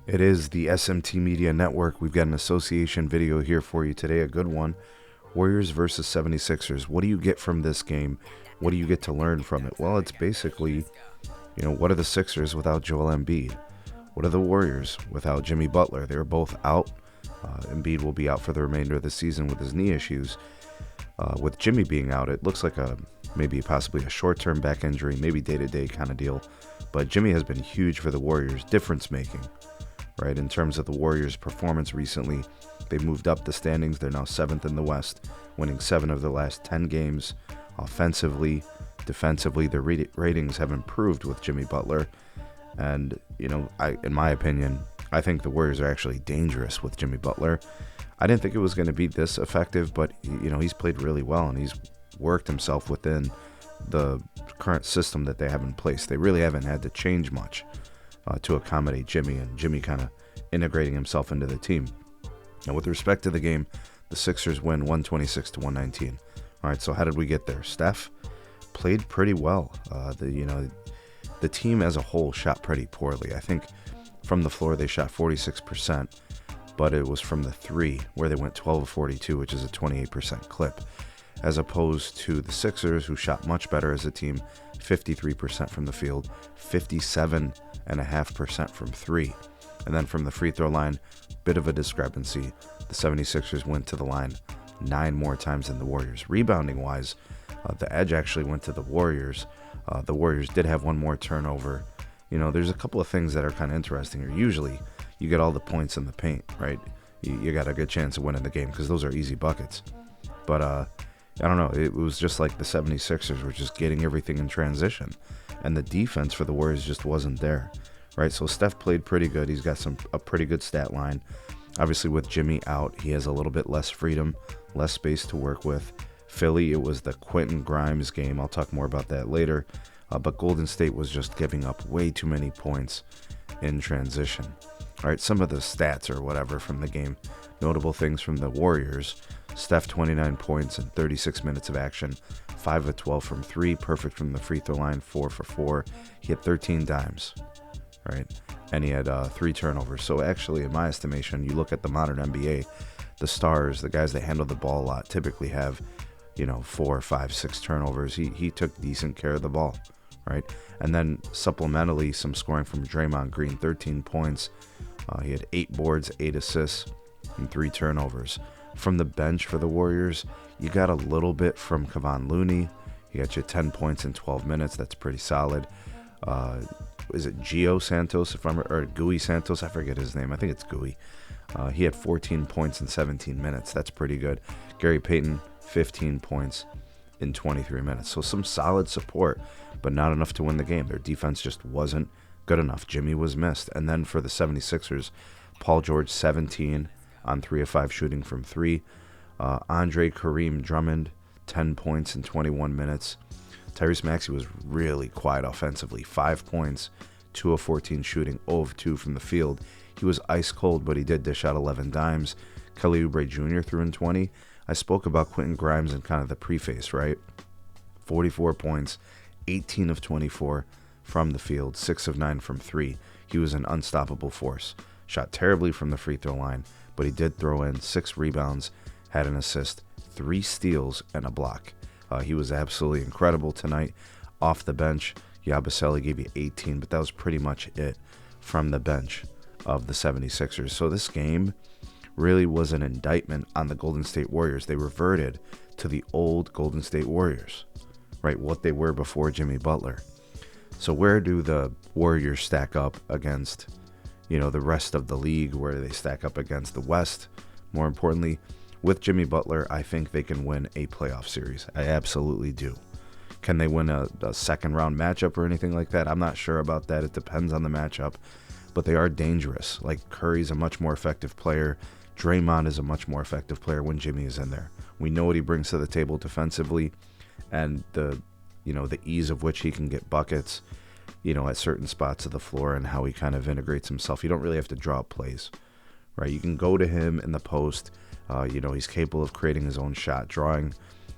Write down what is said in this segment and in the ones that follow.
It is the SMT Media Network. We've got an association video here for you today, a good one. Warriors versus 76ers. What do you get from this game? What do you get to learn from it? Well, it's basically, what are the Sixers without Joel Embiid? What are the Warriors without Jimmy Butler? They're both out. Embiid will be out for the remainder of the season with his knee issues. With Jimmy being out, it looks like maybe possibly a short-term back injury, maybe day-to-day kind of deal. But Jimmy has been huge for the Warriors, difference-making. Right, in terms of the Warriors' performance recently, they moved up the standings. They're now 7th in the West, winning 7 of their last 10 games. Offensively, defensively, their ratings have improved with Jimmy Butler. And, in my opinion, I think the Warriors are actually dangerous with Jimmy Butler. I didn't think it was going to be this effective, but, he's played really well, and he's worked himself within the current system that they have in place. They really haven't had to change much to accommodate Jimmy, and Jimmy kind of integrating himself into the team. Now, with respect to the game, the Sixers win 126 to 119. All right, so how did we get there? Steph played pretty well. The team as a whole shot pretty poorly. I think from the floor they shot 46%, but it was from the three where they went 12 of 42, which is a 28% clip, as opposed to the Sixers, who shot much better as a team, 53% from the field, 57.5% from three. And then from the free throw line, bit of a discrepancy. The 76ers went to the line 9 more times than the Warriors. Rebounding wise, the edge actually went to the Warriors. The Warriors did have one more turnover. There's a couple of things that are kind of interesting here. Usually you get all the points in the paint, right? You got a good chance of winning the game because those are easy buckets. But I don't know. It was just like the 76ers were just getting everything in transition, and the defense for the Warriors just wasn't there, right? So Steph played pretty good. He's got a pretty good stat line. Obviously, with Jimmy out, he has a little bit less freedom, less space to work with. Philly, it was the Quentin Grimes game. I'll talk more about that later. But Golden State was just giving up way too many points in transition. All right, some of the stats or whatever from the game. Notable things from the Warriors. Steph, 29 points in 36 minutes of action, 5 of 12 from 3, perfect from the free throw line, 4 for 4. He had 13 dimes, right? And he had 3 turnovers. So actually, in my estimation, you look at the modern NBA, the stars, the guys that handle the ball a lot, typically have, 4, 5, 6 turnovers. He took decent care of the ball, right? And then supplementally, some scoring from Draymond Green, 13 points. He had 8 boards, 8 assists, and 3 turnovers. From the bench for the Warriors, you got a little bit from Kevon Looney. He got you 10 points in 12 minutes. That's pretty solid. Is it Gio Santos, or Gui Santos? I forget his name. I think it's Gui. He had 14 points in 17 minutes. That's pretty good. Gary Payton, 15 points in 23 minutes. So some solid support, but not enough to win the game. Their defense just wasn't good enough. Jimmy was missed. And then for the 76ers, Paul George, 17 on 3 of 5 shooting from 3. Andre Kareem Drummond, 10 points in 21 minutes. Tyrese Maxey was really quiet offensively. 5 points, 2 of 14 shooting, 0 of 2 from the field. He was ice cold, but he did dish out 11 dimes. Kelly Oubre Jr. threw in 20. I spoke about Quentin Grimes in kind of the preface, right? 44 points, 18 of 24 from the field, 6 of 9 from 3. He was an unstoppable force. Shot terribly from the free throw line, but he did throw in 6 rebounds, had an assist, 3 steals, and a block. He was absolutely incredible tonight. Off the bench, Yabusele gave you 18, but that was pretty much it from the bench of the 76ers. So this game really was an indictment on the Golden State Warriors. They reverted to the old Golden State Warriors, right? What they were before Jimmy Butler. So where do the Warriors stack up against, the rest of the league? Where do they stack up against the West? More importantly, with Jimmy Butler, I think they can win a playoff series. I absolutely do. Can they win a second round matchup or anything like that? I'm not sure about that. It depends on the matchup. But they are dangerous. Like, Curry's a much more effective player. Draymond is a much more effective player when Jimmy is in there. We know what he brings to the table defensively, and the ease of which he can get buckets, at certain spots of the floor, and how he kind of integrates himself. You don't really have to draw up plays, right? You can go to him in the post. He's capable of creating his own shot, drawing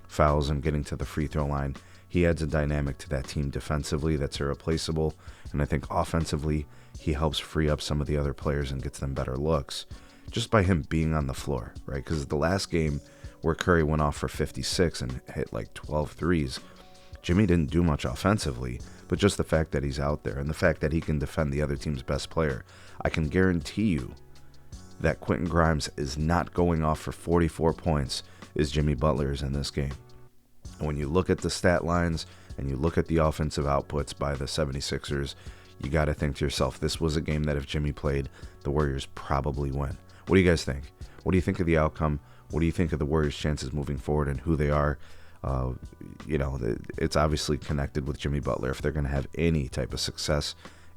fouls and getting to the free throw line. He adds a dynamic to that team defensively that's irreplaceable, and I think offensively he helps free up some of the other players and gets them better looks just by him being on the floor, right? Because the last game where Curry went off for 56 and hit like 12 threes, Jimmy didn't do much offensively, but just the fact that he's out there and the fact that he can defend the other team's best player, I can guarantee you that Quentin Grimes is not going off for 44 points as Jimmy Butler is in this game. And when you look at the stat lines and you look at the offensive outputs by the 76ers, you got to think to yourself, this was a game that if Jimmy played, the Warriors probably win. What do you guys think? What do you think of the outcome? What do you think of the Warriors' chances moving forward and who they are? It's obviously connected with Jimmy Butler if they're going to have any type of success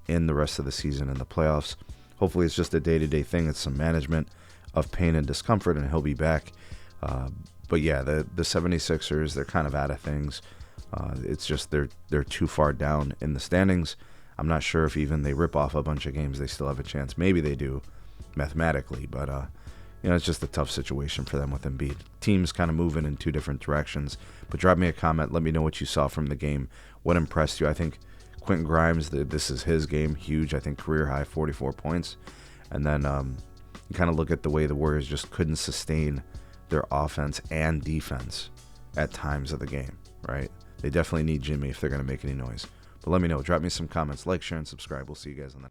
in the rest of the season in the playoffs. Hopefully it's just a day-to-day thing. It's some management of pain and discomfort, and he'll be back. But yeah, the 76ers, they're kind of out of things. It's just they're too far down in the standings. I'm not sure if even they rip off a bunch of games, they still have a chance. Maybe they do mathematically, but it's just a tough situation for them with Embiid. Teams kind of moving in two different directions. But drop me a comment. Let me know what you saw from the game. What impressed you? I think Quentin Grimes, this is his game. Huge. I think career high, 44 points. And then you kind of look at the way the Warriors just couldn't sustain their offense and defense at times of the game, right? They definitely need Jimmy if they're going to make any noise. But let me know. Drop me some comments. Like, share, and subscribe. We'll see you guys on the